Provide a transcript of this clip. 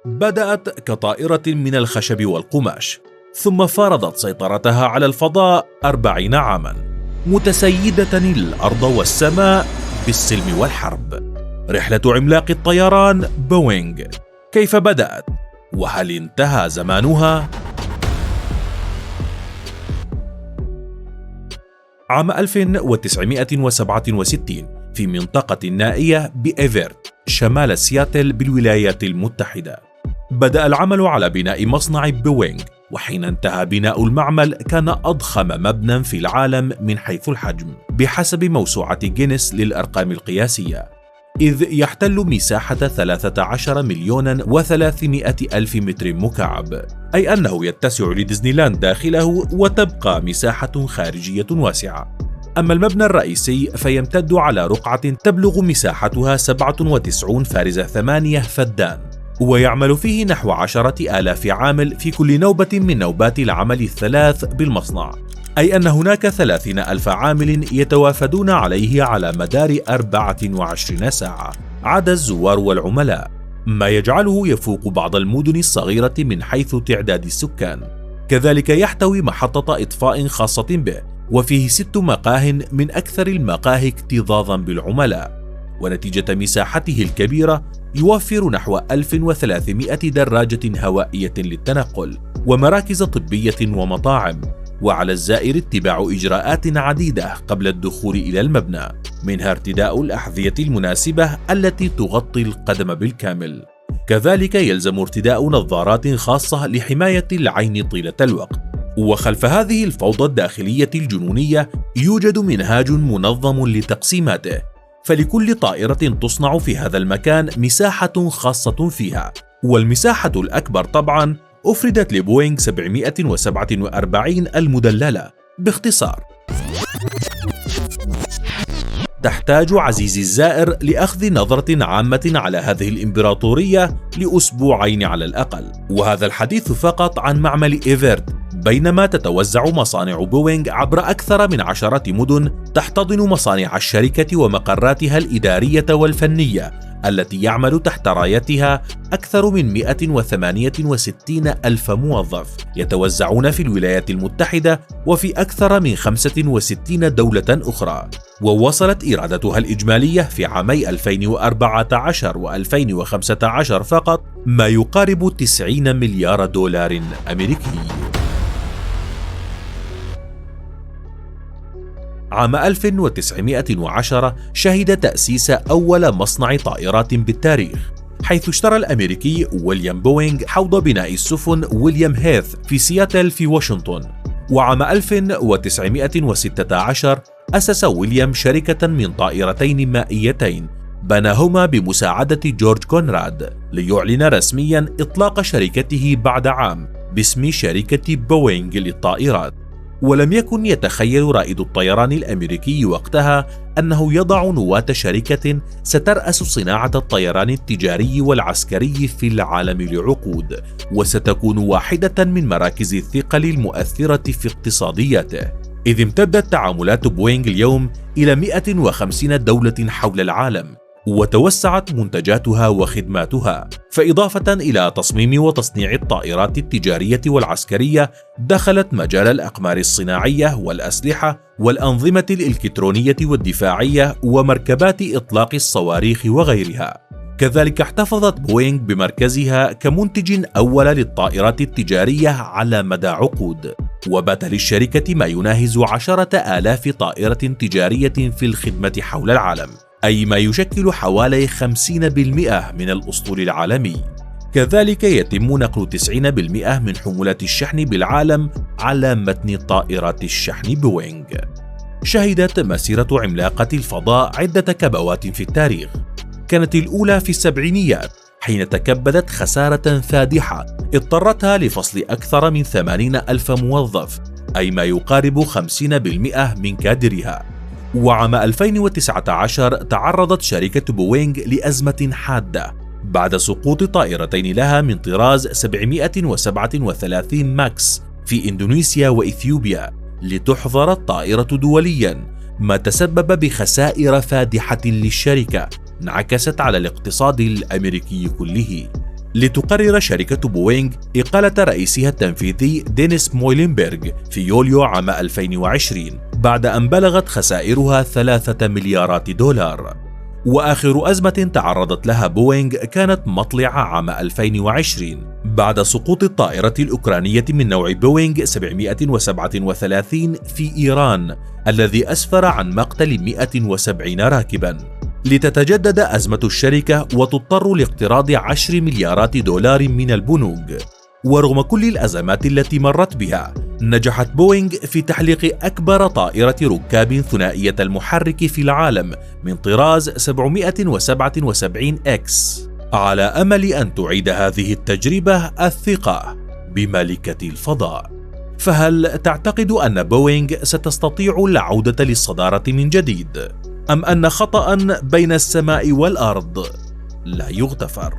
بدأت كطائرة من الخشب والقماش، ثم فرضت سيطرتها على الفضاء 40 عاماً، متسيدة الأرض والسماء بالسلم والحرب. رحلة عملاق الطيران بوينغ، كيف بدأت؟ وهل انتهى زمانها؟ عام 1967 في منطقة نائية بإيفرت شمال سياتل بالولايات المتحدة، بدأ العمل على بناء مصنع بوينغ، وحين انتهى بناء المعمل كان أضخم مبنى في العالم من حيث الحجم بحسب موسوعة جينيس للأرقام القياسية، إذ يحتل مساحة 13,300,000 متر مكعب، أي أنه يتسع لديزني لاند داخله وتبقى مساحة خارجية واسعة. أما المبنى الرئيسي فيمتد على رقعة تبلغ مساحتها 97.8 فدان، ويعمل فيه نحو 10,000 عامل في كل نوبة من نوبات العمل الثلاث بالمصنع، أي أن هناك 30,000 عامل يتوافدون عليه على مدار 24 ساعة عدا الزوار والعملاء، ما يجعله يفوق بعض المدن الصغيرة من حيث تعداد السكان. كذلك يحتوي محطة إطفاء خاصة به، وفيه 6 مقاه من أكثر المقاهي اكتظاظا بالعملاء، ونتيجة مساحته الكبيرة يوفر نحو 1300 دراجة هوائية للتنقل ومراكز طبية ومطاعم، وعلى الزائر اتباع إجراءات عديدة قبل الدخول إلى المبنى، منها ارتداء الأحذية المناسبة التي تغطي القدم بالكامل. كذلك يلزم ارتداء نظارات خاصة لحماية العين طيلة الوقت. وخلف هذه الفوضى الداخلية الجنونية يوجد منهاج منظم لتقسيماته، فلكل طائرة تصنع في هذا المكان مساحة خاصة فيها، والمساحة الأكبر طبعاً أفردت لبوينغ 747 المدللة. باختصار، تحتاج عزيزي الزائر لأخذ نظرة عامة على هذه الإمبراطورية لأسبوعين على الأقل، وهذا الحديث فقط عن معمل إيفرت، بينما تتوزع مصانع بوينغ عبر أكثر من 10 مدن تحتضن مصانع الشركة ومقراتها الإدارية والفنية التي يعمل تحت رايتها أكثر من 168 ألف موظف يتوزعون في الولايات المتحدة وفي أكثر من 65 دولة أخرى. ووصلت إيراداتها الإجمالية في عامي 2014 و2015 فقط ما يقارب 90 مليار دولار أمريكي. عام 1910 شهد تأسيس أول مصنع طائرات بالتاريخ، حيث اشترى الأمريكي ويليام بوينغ حوض بناء السفن ويليام هيث في سياتل في واشنطن. وعام 1916 أسس ويليام شركة من طائرتين مائيتين بناهما بمساعدة جورج كونراد، ليعلن رسميا إطلاق شركته بعد عام باسم شركة بوينغ للطائرات. ولم يكن يتخيل رائد الطيران الأمريكي وقتها أنه يضع نواة شركة سترأس صناعة الطيران التجاري والعسكري في العالم لعقود، وستكون واحدة من مراكز الثقل المؤثرة في اقتصادياته، إذ امتدت تعاملات بوينغ اليوم إلى 150 دولة حول العالم، وتوسعت منتجاتها وخدماتها. فإضافة إلى تصميم وتصنيع الطائرات التجارية والعسكرية، دخلت مجال الأقمار الصناعية والأسلحة والأنظمة الإلكترونية والدفاعية ومركبات إطلاق الصواريخ وغيرها. كذلك احتفظت بوينغ بمركزها كمنتج أول للطائرات التجارية على مدى عقود، وبات للشركة ما يناهز 10,000 طائرة تجارية في الخدمة حول العالم، أي ما يشكل حوالي 50% من الأسطول العالمي. كذلك يتم نقل 90% من حمولات الشحن بالعالم على متن طائرات الشحن بوينغ. شهدت مسيرة عملاقة الفضاء عدة كبوات في التاريخ. كانت الأولى في السبعينيات حين تكبدت خسارة فادحة اضطرتها لفصل أكثر من 80,000 موظف، أي ما يقارب 50% من كادرها. وعام 2019 تعرضت شركة بوينغ لأزمة حادة بعد سقوط طائرتين لها من طراز 737 ماكس في إندونيسيا وإثيوبيا لتحظر الطائرة دوليا، ما تسبب بخسائر فادحة للشركة انعكست على الاقتصاد الأمريكي كله. لتقرر شركة بوينغ إقالة رئيسها التنفيذي دينيس مويلنبرغ في يوليو عام 2020 بعد أن بلغت خسائرها 3 مليارات دولار. وآخر أزمة تعرضت لها بوينغ كانت مطلع عام 2020 بعد سقوط الطائرة الأوكرانية من نوع بوينغ 737 في إيران الذي أسفر عن مقتل 170 راكباً. لتتجدد أزمة الشركة وتضطر لاقتراض 10 مليارات دولار من البنوك. ورغم كل الأزمات التي مرت بها، نجحت بوينغ في تحليق أكبر طائرة ركاب ثنائية المحرك في العالم من طراز 777 إكس، على أمل أن تعيد هذه التجربة الثقة بملكة الفضاء. فهل تعتقد أن بوينغ ستستطيع العودة للصدارة من جديد؟ أم أن خطأ بين السماء والأرض لا يغتفر؟